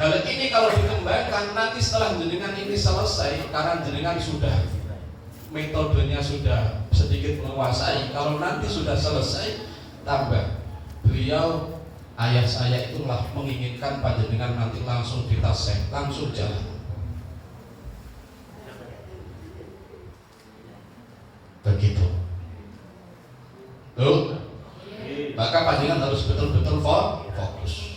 Hal ini kalau dikembangkan nanti setelah jenengan ini selesai, karena jenengan sudah metodenya sudah sedikit menguasai. Kalau nanti sudah selesai, tambah beliau ayah saya itulah menginginkan panjenengan nanti langsung ditasek, langsung jalan. Begitu. Tuh. Maka panjenengan harus betul-betul fokus.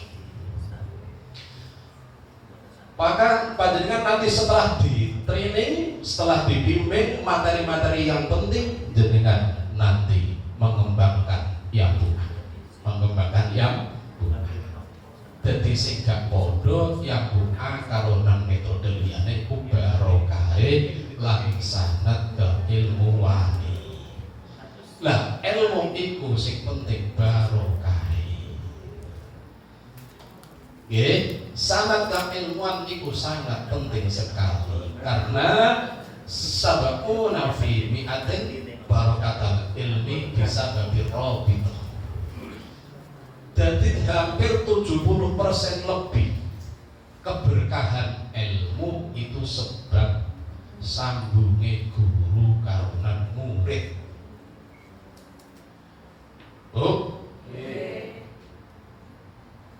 Maka panjenengan nanti setelah di training, setelah dibimbing materi-materi yang penting, jenengan nanti mengembangkan yang buah, mengembangkan yang buah. Jadi sing gak podo yang buah karo nang metode liyane ku barokahe lan sanad ke ilmu wani. Lah ilmu iku sing penting barokahe. Nggih. Sangat keilmuan itu sangat penting sekali karena sabaquna fi mi'atin barakatal ilmi bisa babi robit. Jadi hampir 70% lebih keberkahan ilmu itu sebab sambunge guru karunan murid. Oh?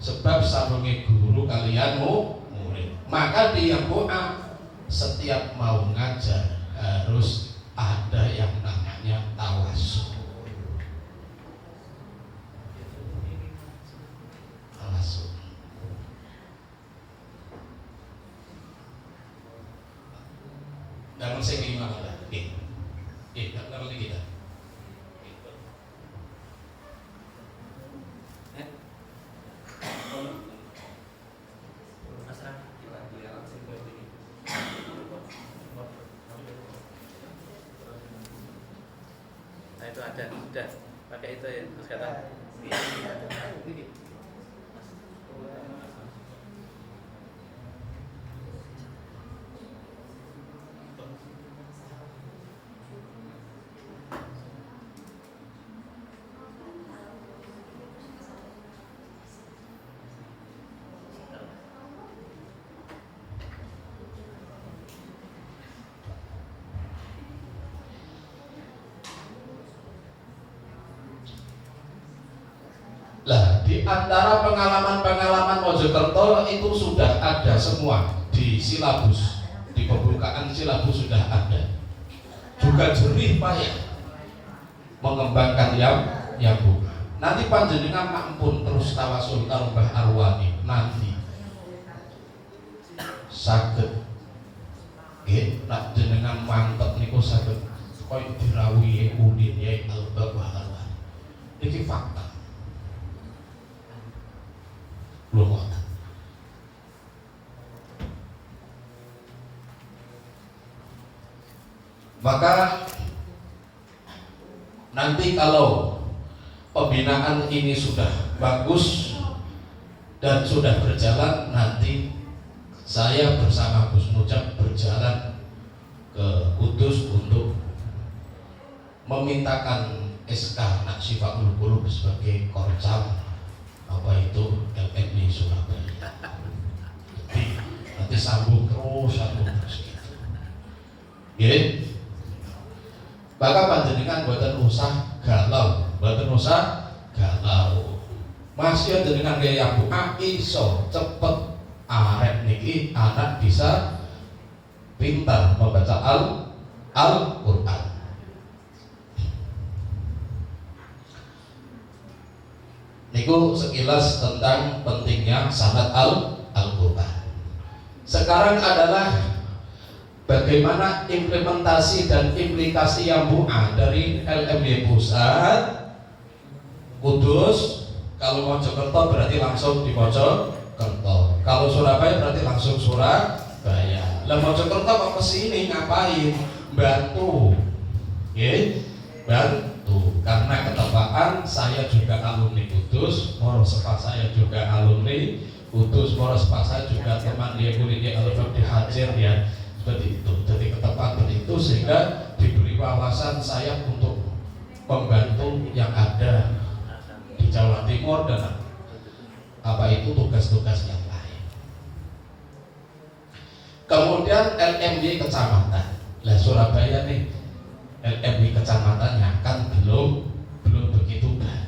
Sebab sambungi guru kalian murid. Maka di yang doa setiap mau ngajar harus ada yang namanya tawasul. Tawasul. Dalam segi mana? Dalam kita. Nah itu ada, sudah pakai itu ya Mas Kata. Lah, di antara pengalaman-pengalaman Mojokerto itu sudah ada semua di silabus, di pembukaan silabus sudah ada. Juga jerih payah mengembangkan yang buka. Nanti panjenengan mampun terus tawasul karo Mbah Arwani nanti saged nggih nak jenengan mantep niku saged koyo dirawuhi Udin Yai Albab Mbah Arwani. Iki fakta. Belum. Maka nanti kalau pembinaan ini sudah bagus dan sudah berjalan, nanti saya bersama Gus Mujab berjalan ke Kudus untuk memintakan SK Naksifakul Qulub sebagai korcam apa itu LMI Surabaya. Jadi nanti sambung terus gitu. Gini, maka panjenengan buatan usah galau, masih dengan gaya buka iso cepet arek niki anak bisa pintar membaca Al-Quran. Niku sekilas tentang pentingnya sanad Al-Quran. Sekarang adalah bagaimana implementasi dan implikasi yang buah dari LMY Pusat, Kudus. Kalau Mojokerto berarti langsung di Mojokerto. Kalau Surabaya berarti langsung Surabaya. Lah Mojokerto kok kesini ngapain? Bantu, bantu. Karena ketepaan saya juga alumni Kudus, moro sepak saya juga alumni Kudus, moro sepak saya juga teman dia kuliah Al-Faqih Hajar ya, seperti itu. Jadi ketepaan seperti itu sehingga diberi wawasan saya untuk membantu yang ada di Jawa Timur dan apa itu tugas-tugas yang lain. Kemudian LMY kecamatan. Lah Surabaya nih LMY kecamatannya kan belum begitu banyak.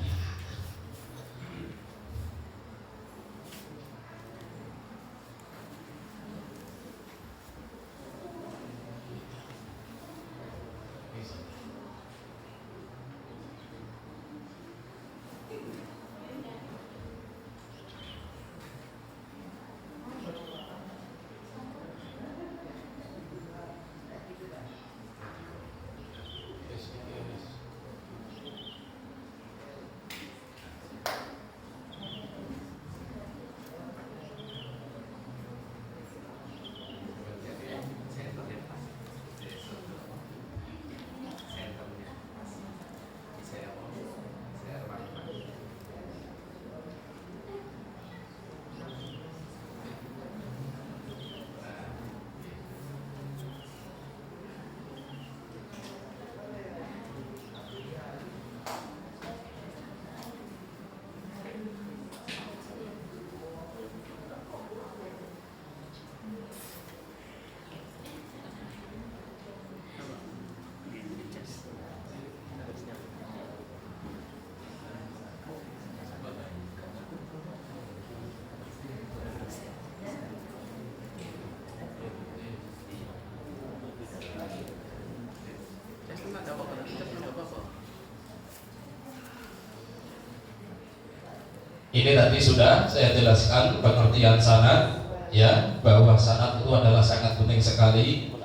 Ini tadi sudah saya jelaskan pengertian sanad, ya, bahwa sanad itu adalah sangat penting sekali.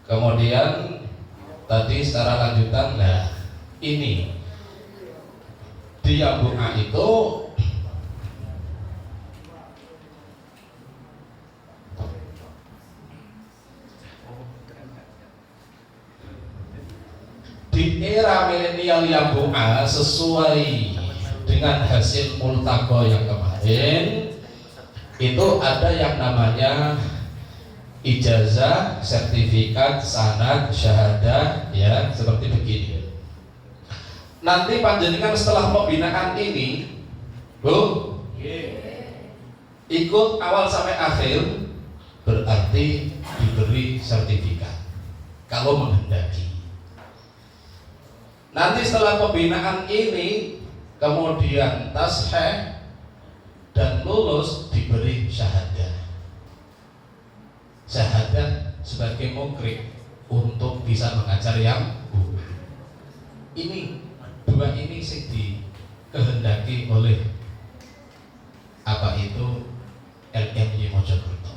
Kemudian tadi secara lanjutan, nah ini di Yambunga itu di era milenial Yambunga, sesuai dengan hasil multaqo yang kemarin itu ada yang namanya ijazah, sertifikat, sanad, syahadah, ya seperti begini. Nanti panjenengan setelah pembinaan ini, Bu, ikut awal sampai akhir, berarti diberi sertifikat kalau menghendaki. Nanti setelah pembinaan ini kemudian tasheh dan lulus, diberi syahadah. Syahadah sebagai mukri untuk bisa mengajar yang buku. Ini dua ini sih dikehendaki oleh apa itu LMY Mojokerto.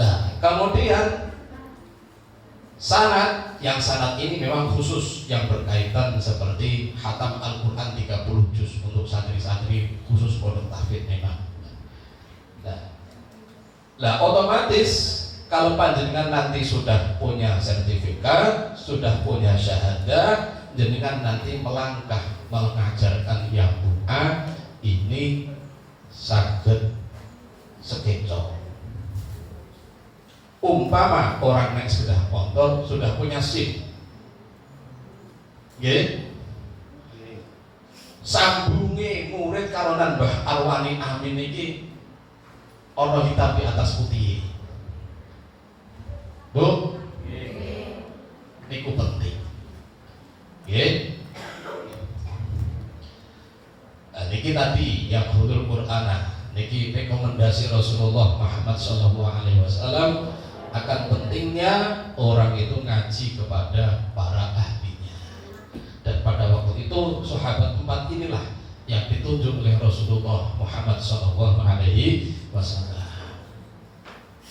Nah, kemudian sanad, yang sanad ini memang khusus yang berkaitan seperti khatam Al-Quran 30 juz untuk santri-santri khusus pondok tahfidz memang. Nah, otomatis kalau panjenengan nanti sudah punya sertifikat, sudah punya syahadah, jenengan nanti melangkah mengajarkan yang bu'a ini saged sekeco. Umpama orang naik sepeda motor sudah punya SIM, nggih, sambunge murid karonan Mbah Arwani Amin iki ana hitam di atas putih. Bu, niku penting, nggih. Niki tadi yang hudul Quran, niki rekomendasi Rasulullah Muhammad SAW akan pentingnya orang itu ngaji kepada para ahlinya. Dan pada waktu itu sahabat 4 inilah yang ditunjuk oleh Rasulullah Muhammad SAW.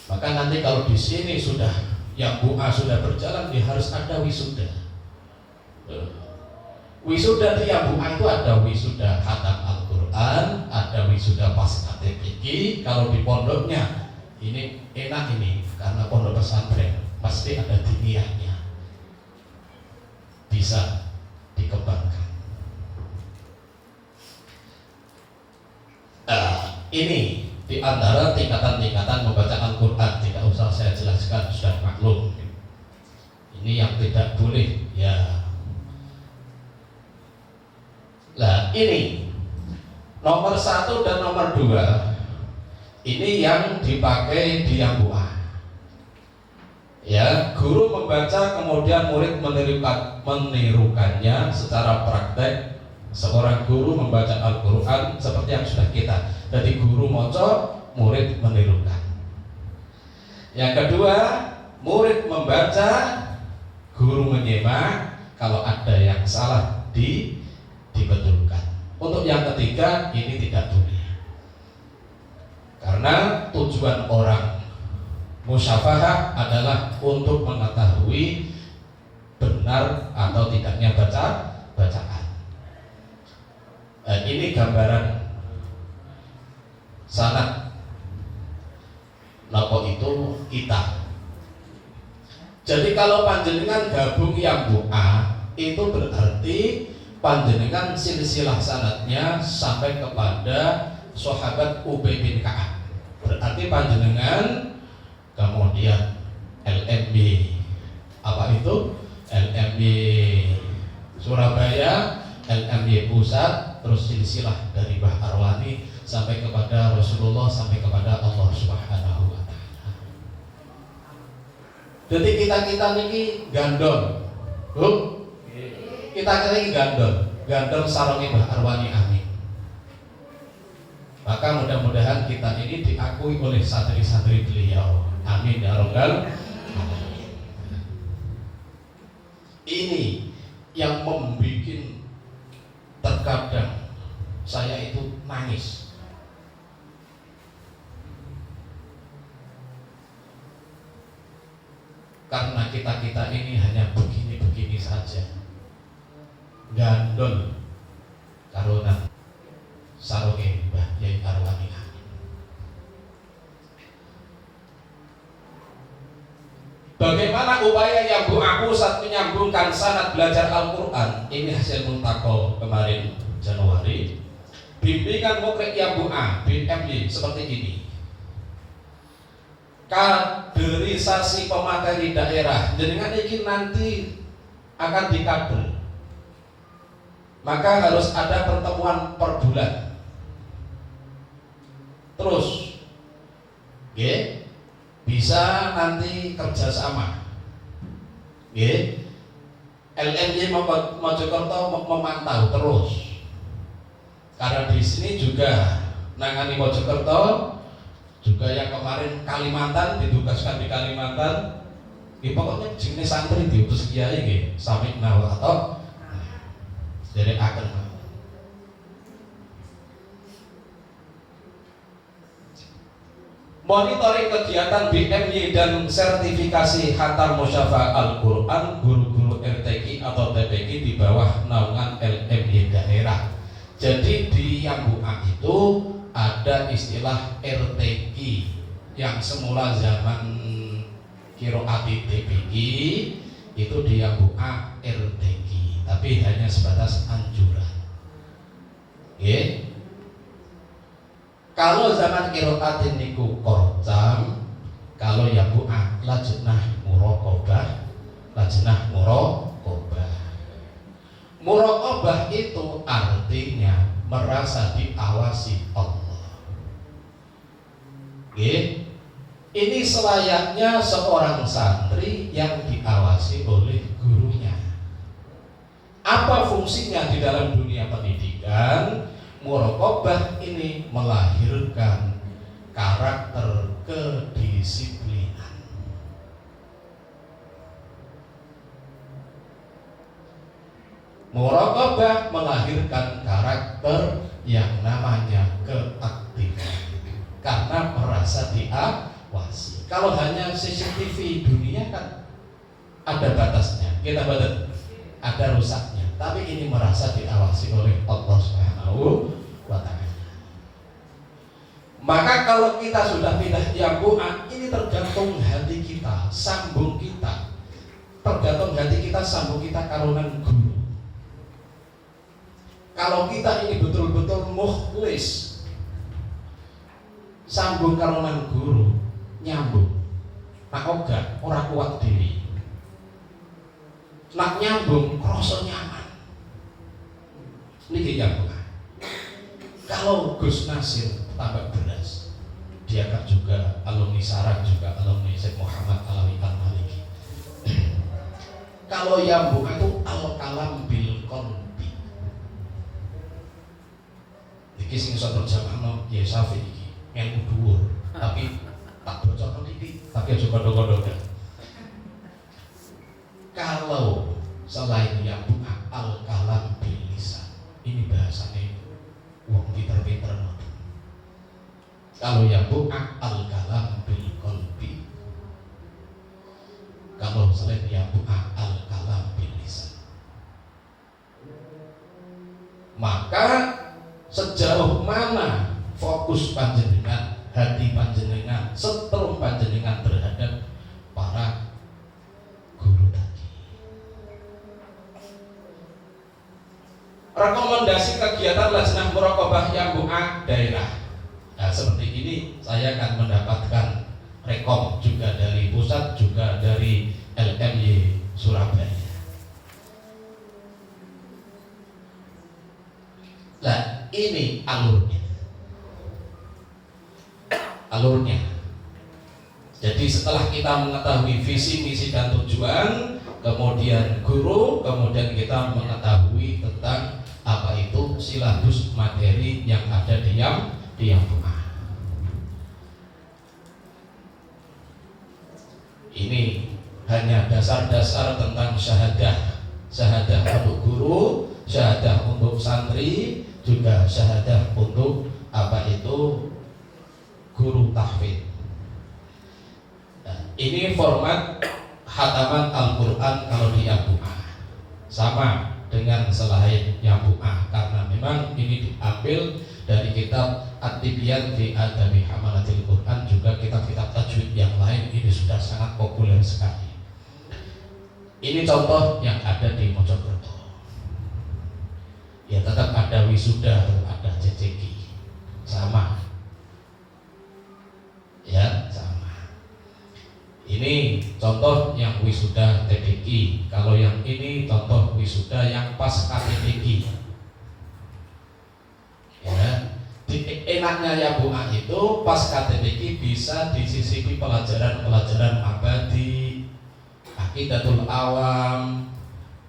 Maka nanti kalau di sini sudah yang bu'a sudah berjalan, dia harus ada wisuda. Wisuda di yang bu'a itu ada wisuda khatam Al-Quran, ada wisuda pasca TPQ. Kalau di pondoknya ini enak ini, karena pondok pesantren pasti ada diniyahnya, bisa dikembangkan. Ini di antara tingkatan-tingkatan membaca Al-Quran, tidak usah saya jelaskan, sudah maklum. Ini yang tidak boleh, ya. Nah, ini Nomor 1 dan nomor 2 ini yang dipakai di yang buah. Ya, guru membaca kemudian murid menirukannya secara praktek. Seorang guru membaca Al-Quran seperti yang sudah kita. Jadi guru moco, murid menirukan. Yang kedua, murid membaca, guru menyimak. Kalau ada yang salah dibetulkan. Untuk yang ketiga ini tidak boleh. Karena tujuan orang musyafahah adalah untuk mengetahui benar atau tidaknya bacaan. Ini gambaran sanad. Napa itu kita. Jadi kalau panjenengan gabung yang bu'a, itu berarti panjenengan silsilah sanadnya sampai kepada sahabat Ubay bin Ka'ab. Berarti panjenengan kemudian LMB apa itu? LMB Surabaya, LMB Pusat, terus silsilah dari Mbah Arwani sampai kepada Rasulullah, sampai kepada Allah Subhanahu wa taala. Jadi kita niki gandol. Kita ini gandol sarunge Mbah Arwani, amin. Maka mudah-mudahan kita ini diakui oleh santri-santri beliau, amin ya robbal alamin. Ini yang membuat terkadang saya itu nangis. Karena kita ini hanya begini-begini saja. Gandol karena sarunge Mbah Yai Arwani, amin. Bagaimana upaya yang aku saat menyambungkan sanad belajar Al-Quran? Ini hasil multaqo kemarin Januari. Bimbingan muqri yang BMY seperti ini. Kaderisasi pemateri daerah, jenengan ini nanti akan dikader. Maka harus ada pertemuan per bulan. Terus bisa nanti kerjasama. LMY Mojokerto memantau terus. Karena di sini juga nangani Mojokerto, juga yang kemarin Kalimantan, ditugaskan di Kalimantan. Pokoknya jenis santri diutus kiai sampai nawa atau dari akan monitoring kegiatan BMY dan sertifikasi khatam musyafah Al-Quran guru-guru RTQ atau TPQ di bawah naungan LMY daerah. Jadi di yang bu'a itu ada istilah RTQ yang semula zaman Kiroati TPQ itu di yang bu'a RTQ, tapi hanya sebatas anjuran. Kalau zaman Kiroati niku korjam, kalau yang bu'a lajnah muraqabah, lajnah muraqabah. Muraqabah itu artinya merasa diawasi Allah. Ini selayaknya seorang santri yang diawasi oleh gurunya. Apa fungsinya di dalam dunia pendidikan? Muraqabah ini melahirkan karakter kedisiplinan. Muraqabah melahirkan karakter yang namanya keaktifan, karena merasa diawasi. Kalau hanya CCTV dunia kan ada batasnya, kita batas, ada rusaknya. Tapi ini merasa diawasi oleh Allah Subhanahu wa ta'ala. Maka kalau kita sudah pindah yang bu'a, ini tergantung hati kita, sambung kita. Tergantung hati kita, sambung kita karunan guru. Kalau kita ini betul-betul mukhlis, sambung karunan guru, nyambung. Nak ogah, ora kuat diri. Nak nyambung, krasa nyaman. Niki yang bukan. Kalau Gus Nasir tambak beras, dia kan juga alumni Sarang, juga alumni Syekh Muhammad Alawi Al-Maliki. Kalau yang bukan itu al-kalam bil qalbi. Iki sing iso terjemahno ya Syafi'i iki, ilmu dhuwur, tapi tak bocorno iki, tapi aja kondo-kondo. Kalau selain yang bukan al-kalam bil lisan, ini bahasanya wong pinter-pinter. Kalau yang bukan al-kalam bil qalbi, kalau selain yang bukan al-kalam bil lisan, maka sejauh mana fokus panjenengan, hati panjenengan, setrum panjenengan terhadap para guru tadi. Rekomendasi kegiatan Lajnah Muraqabah yang bukan daerah. Nah, seperti ini saya akan mendapatkan rekom juga dari pusat, juga dari LMY Surabaya. Nah, ini alurnya. Jadi setelah kita mengetahui visi, misi dan tujuan, kemudian guru, kemudian kita mengetahui tentang apa itu silabus materi yang ada di yang bukan. Ini hanya dasar-dasar tentang syahadah untuk guru, syahadah untuk santri, juga syahadah untuk apa itu guru tahfidz. Nah, ini format khataman Al-Quran kalau di Yabu'ah, sama dengan selain Yabu'ah, karena memang ini diambil dari kitab At-Tibyan fi Adabi Hamalatil Quran, juga kitab-kitab tajwid yang lain ini sudah sangat populer sekali. Ini contoh yang ada di Mojokerto. Ya tetap ada wisuda, ada CCG, sama. Ya sama. Ini contoh yang wisuda TBK. Kalau yang ini contoh wisuda yang pasca TBK. Ya, enaknya ya Bu'ah itu pasca TBK bisa disisipi pelajaran-pelajaran abadi, Aqidatul Awam,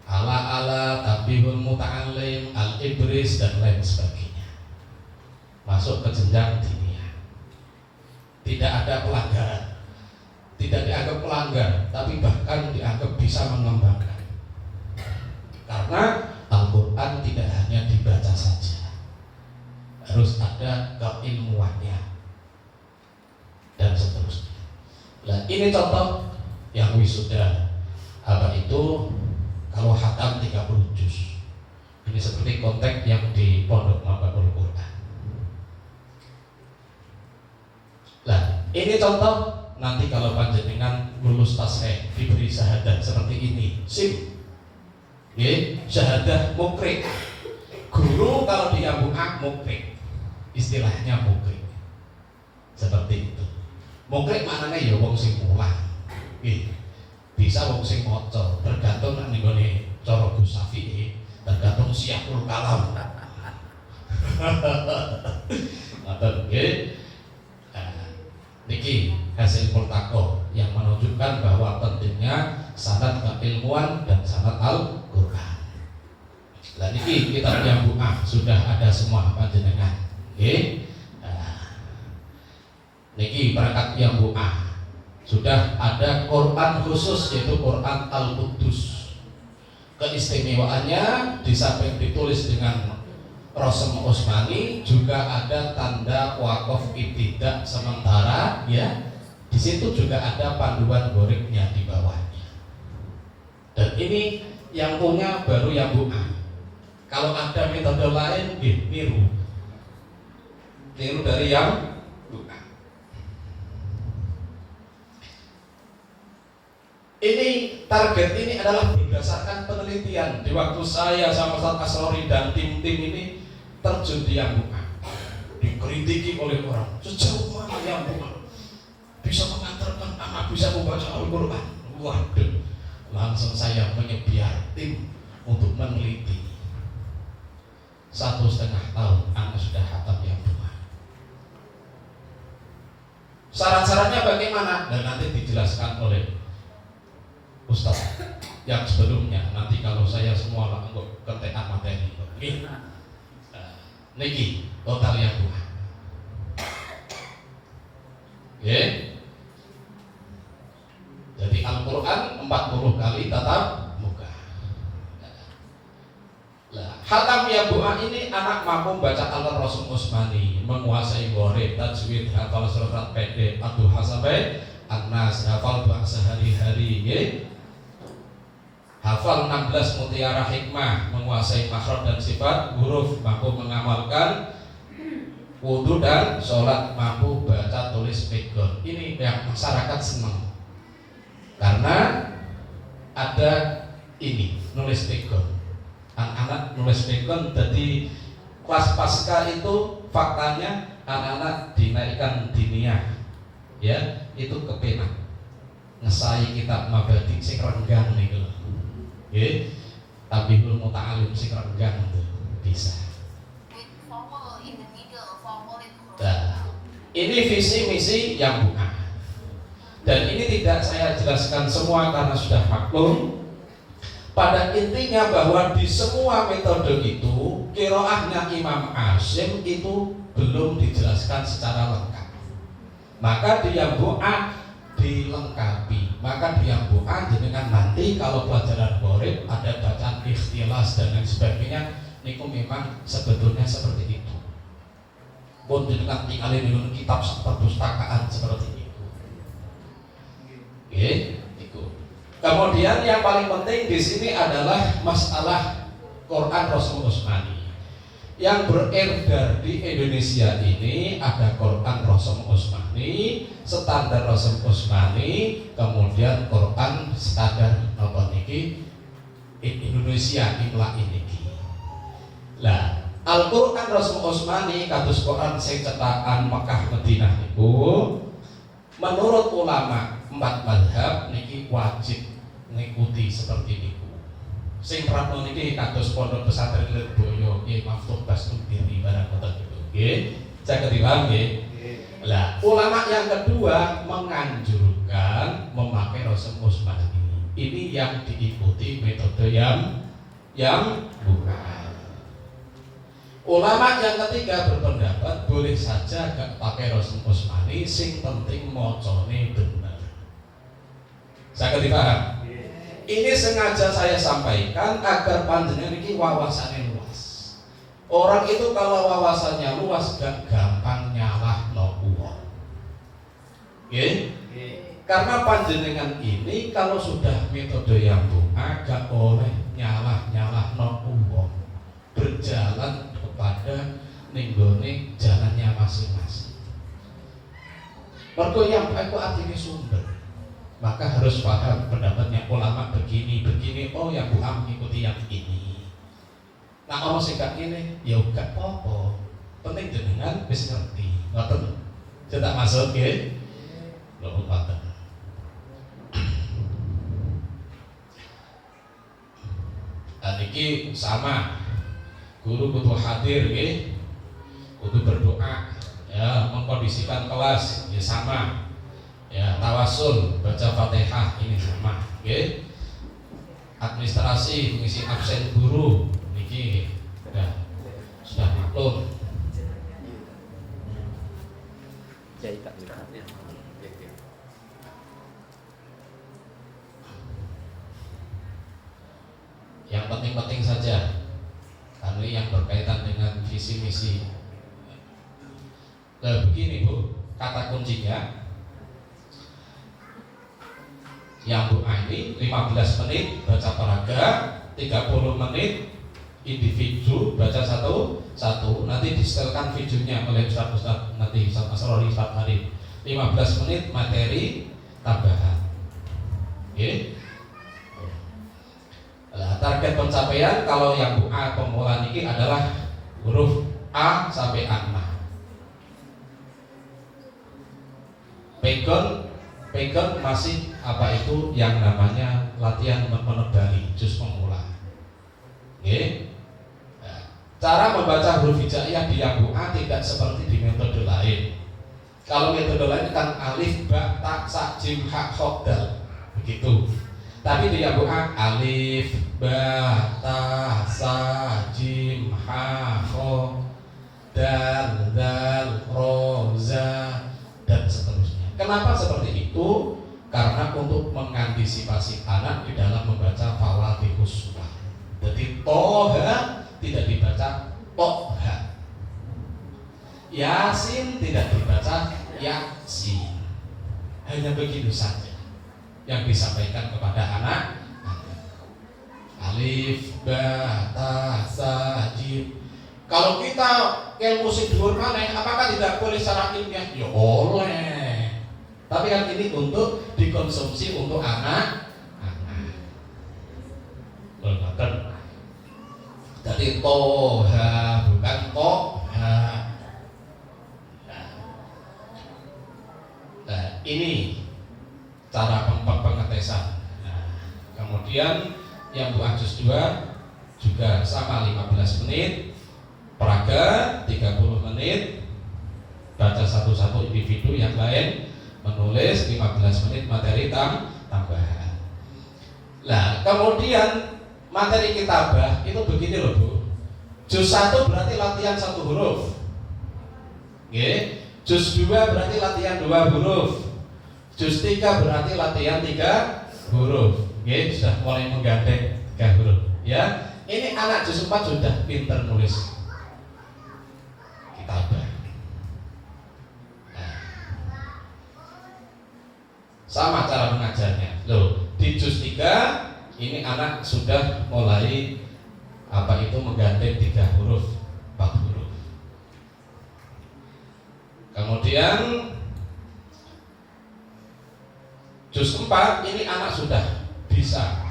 ala Tabihul Muta'alim, Al-Ibris dan lain sebagainya. Masuk ke jenjang diniyah. Tidak ada pelanggaran, tidak dianggap pelanggar, tapi bahkan dianggap bisa mengembangkan. Karena Al-Quran tidak hanya dibaca saja, harus ada keilmuannya dan seterusnya. Nah, ini contoh yang wisuda apa itu. Kalau hatam 30 juz, ini seperti konteks yang di Pondok Mababul Quran. Nah, ini contoh nanti kalau panjenengan lulus tasreh diberi syahadah seperti ini, SIM, syahadah mukrik. Guru kalau dia buka mukrik, istilahnya mukrik, seperti itu. Mukrik maknanya ya wong sing mulang, bisa wong sing maca, tergantung nek nggone cara Gus Syafi'i, tergantung siapul kalam. Ngoten nggih. Niki hasil multaqo yang menunjukkan bahwa pentingnya sanad keilmuan dan sanad Al-Qur'an. Lah niki kitab yang Bu'ah sudah ada semua panjenengan. Nggih. Niki perangkat yang Bu'ah sudah ada Quran khusus, yaitu Quran Al-Quddus. Keistimewaannya di samping ditulis dengan Rosem Utsmani, juga ada tanda wakaf ibtidah sementara, ya. Di situ juga ada panduan goriknya di bawahnya. Dan ini yang punya baru yang Bu'ah. Kalau ada metode lain, niru dari yang Bu'ah. Ini target ini adalah berdasarkan penelitian. Di waktu saya sama Ustaz Asrori dan tim-tim ini terjun di yang Bu'ah, dikritiki oleh orang, sejauh mana yang Bu'ah bisa mengantarkan anak bisa membaca Al-Quran. Waduh, langsung saya menyebiar tim untuk meneliti. 1,5 tahun anak sudah hatam yang buah. Syarat-syaratnya bagaimana? Dan nanti dijelaskan oleh Ustaz yang sebelumnya. Nanti kalau saya semua untuk ketekan materi. Niki total yang buah. Jadi Al-Quran 40 kali tatap muka. Hatam ya buah ini anak mampu baca Al-Rasul Usmani, menguasai gharib, tajwid, hafal surat pendek, Ad-Duha sampai An-Nas, hafal bahasa hari-hari, hafal 16 mutiara hikmah, menguasai makhraj dan sifat huruf, mampu mengamalkan wudu dan sholat, mampu baca tulis pegon. Ini yang masyarakat senang karena ada ini nulis pegon. Anak-anak nulis pegon. Jadi kelas pasca itu faktanya anak-anak dinaikkan diniyah, ya itu kepenak ngesai kitab mabadi sing renggang nih loh. Tabihul muta'alim sing renggang tuh bisa. Nah, ini visi misi yang bukan. Dan ini tidak saya jelaskan semua karena sudah maklum. Pada intinya bahwa di semua metode itu qiraahnya Imam Asyim itu belum dijelaskan secara lengkap. Maka dia bu'a dilengkapi. Maka dia bu'a dengan nanti kalau pelajaran gharib ada bacaan ikhtilas dan lain sebagainya. Niku memang sebetulnya seperti itu. Pun dengan tinggalin dengan kitab perpustakaan seperti itu. Itu. Kemudian yang paling penting di sini adalah masalah Quran Rasul Usmani. Yang beredar di Indonesia ini ada Quran Rasul Usmani, standar Rasul Usmani, kemudian Quran standar napa niki Indonesia imla ini. Lah, Al-Quran Rasul Usmani kados Quran sing cetakan Mekah Madinah niku menurut ulama 4 mazhab niki wajib ngikuti seperti niku. Sing prapun niki kados Pondok Pesantren Lirboyo nggih Maftuh Bastudiri barang ngoten niku. Nggih, saged dipaham nggih? Lah, ulama yang kedua menganjurkan memakai Rasul Usmani. Ini yang diikuti metode yang bukan. Ulama yang ketiga berpendapat boleh saja gak pakai Rasul Usmani, sing penting mocone bener. Saged dipaham? Ini sengaja saya sampaikan agar panjenengan ini wawasannya luas. Orang itu kalau wawasannya luas gak gampang nyalahno wong. Karena panjenengan ini kalau sudah metode yang agak oleh nyalah-nyalahno wong, berjalan kepada ninggone jalannya masing-masing. Mergo yang baik artinya sumber. Maka harus paham pendapatnya ulama begini. Oh yang buam ikuti yang ini. Nah kalau sing gak ngene ya gak apa-apa. Penting jenengan wis ngerti. Ngoten. Cetak masuk nggih. Lho ngoten. Niki sama. Guru kudu hadir nggih. Kudu berdoa ya, mengkondisikan kelas ya sama. Ya, tawasul, baca Fatihah ini sama, nggih. Administrasi, mengisi absen guru niki ya, sudah maklum. Yang penting-penting saja. Karena yang berkaitan dengan visi misi. Begini Bu, kata kuncinya yang doa ini 15 menit baca paraga, 30 menit individu baca satu. Nanti disetelkan videonya oleh Ustaz nanti Ustaz Asrori Ustaz Arif. 15 menit materi tambahan. Oke. Nah, target pencapaian kalau yang doa pemula ini adalah huruf A sampai A6. Pegon masih apa itu yang namanya latihan menebali juz pemula. Oke. Nah, Cara membaca huruf hijaiyah di yang A tidak seperti di metode lain. Kalau metode lain kan alif, ba, ta, sa, jim, ha, kha, dal, begitu. Tapi di yang A alif, ba, ta, sa, jim, ha, kha, dal, dal, ro, za, dan seterusnya. Kenapa seperti itu? Karena untuk mengantisipasi anak di dalam membaca fawaatihus surah. Jadi toha tidak dibaca toha, yasin tidak dibaca yasin. Hanya begitu saja yang disampaikan kepada anak. Alif, ba, ta, sa, jim. Kalau kita ilmu sing dhuwur maneh, apakah tidak boleh secara ilmiah? Ya oleh. Tapi kan ini untuk dikonsumsi untuk anak. Betul. Jadi toha bukan toha. Nah, ini cara pengetesan. Nah, kemudian yang Bu Ajus 2 juga sama 15 menit, peraga 30 menit, baca satu-satu individu, yang lain menulis 15 menit materi tambahan. Nah, kemudian materi kitabah itu begini loh Bu. Juz 1 berarti latihan 1 huruf. Nggih. Juz 2 berarti latihan 2 huruf. Juz 3 berarti latihan 3 huruf. Nggih, sudah mulai menggandeng 3 huruf. Ya. Ini anak juz 4 sudah pinter nulis kitabah. Nah. Sama cara mengajarnya. Loh, di juz 3 ini anak sudah mulai menggandeng 3 huruf, 4 huruf. Kemudian juz 4 ini anak sudah bisa.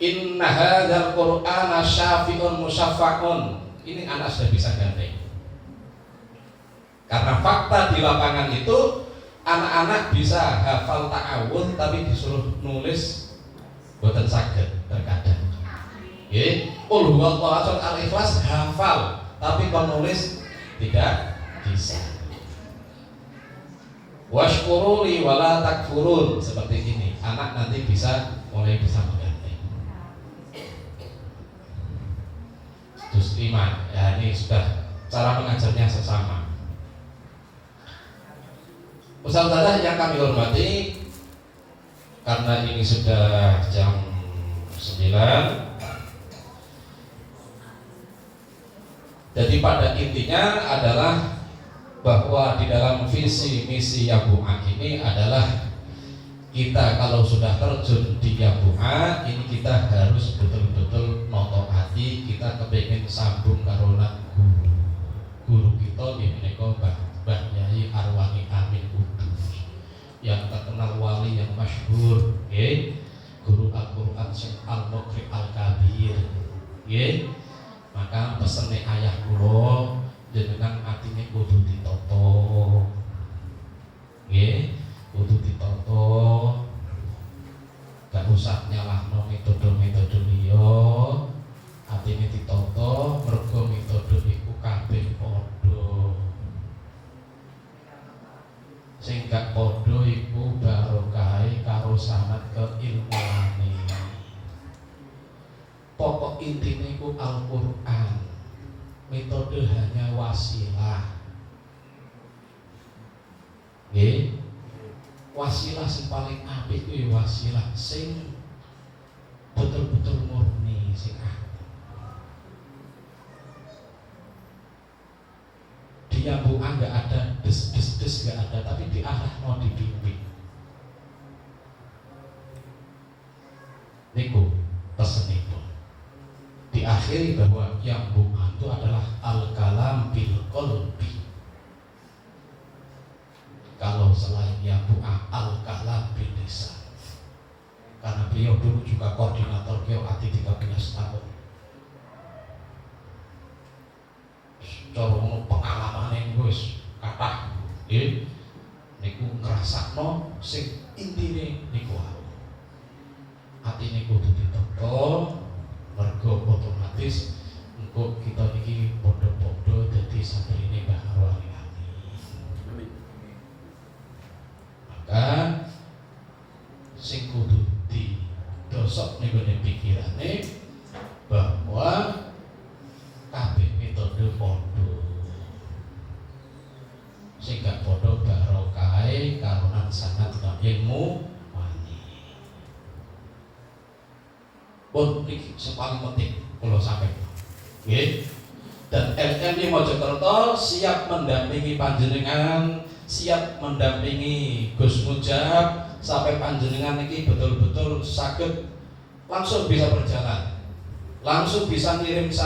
Inna hadzal qur'ana syafi'un musyaffaqun. Ini anak sudah bisa gandeng. Karena fakta di lapangan itu anak-anak bisa hafal ta'awun tapi disuruh nulis boten saged terkadang. Nggih, qul huwallahu ahad al-ikhlas hafal tapi penulis tidak bisa. Washkuruli wala takfurun, seperti ini. Anak nanti mulai bisa menggandeng. Juz 5, ya ini sudah cara mengajarnya sesama. Ustaz-ustazah yang kami hormati, karena ini sudah jam 9, jadi pada intinya adalah bahwa di dalam visi misi Yabu'a ini adalah kita kalau sudah terjun di Yabu'a ini kita harus betul-betul noto hati, kita kepingin sambung karena guru kita ini Mbah Yai Arwani Amin Kudus yang terkenal wali yang masyhur, guru Al-Quran Syekh Al-Muqri Al-Kabir. Maka pesene ayah kula jenengan atine kudu ditata. Kudu ditata. Gak usah nyalahno metode-metode liya. Atine ditata mergo metode iku kabeh padha. Sing gak padha iku barokahe karo sanad keilmuane. Pokok intine iku Al-Qur'an. Metode hanya wasilah. Nggih. Wasilah sing paling apik kuwi wasilah sing betul-betul murni sing di Yabu'a nggak ada des nggak ada, tapi diarah mau dibimbing. Niku pesenipun diakhiri bahwa Yabu'a itu adalah al-kalam bil qalbi. Kalau selain Yabu'a al-kalam bil lisan. Karena beliau dulu juga koordinator QAT 13 tahun. Cara pengalamane wis kathah nggih niku ngrasakno sing intine niku atine kudu ditata mergo otomatis engko kita niki padha-padha dadi satrine Mbah Marwani. Amin. Maka sing kudu didosok ning gone pikirane bahwa kabeh metode padha. Sing gak padha barokahe karunan sanad lan ilmu wani. Pun iki sing paling penting kula sampaikan. Nggih. Dan LM Mojokerto siap mendampingi panjenengan, siap mendampingi Gus Mujab sampai panjenengan ini betul-betul saged langsung bisa berjalan, langsung bisa ngirim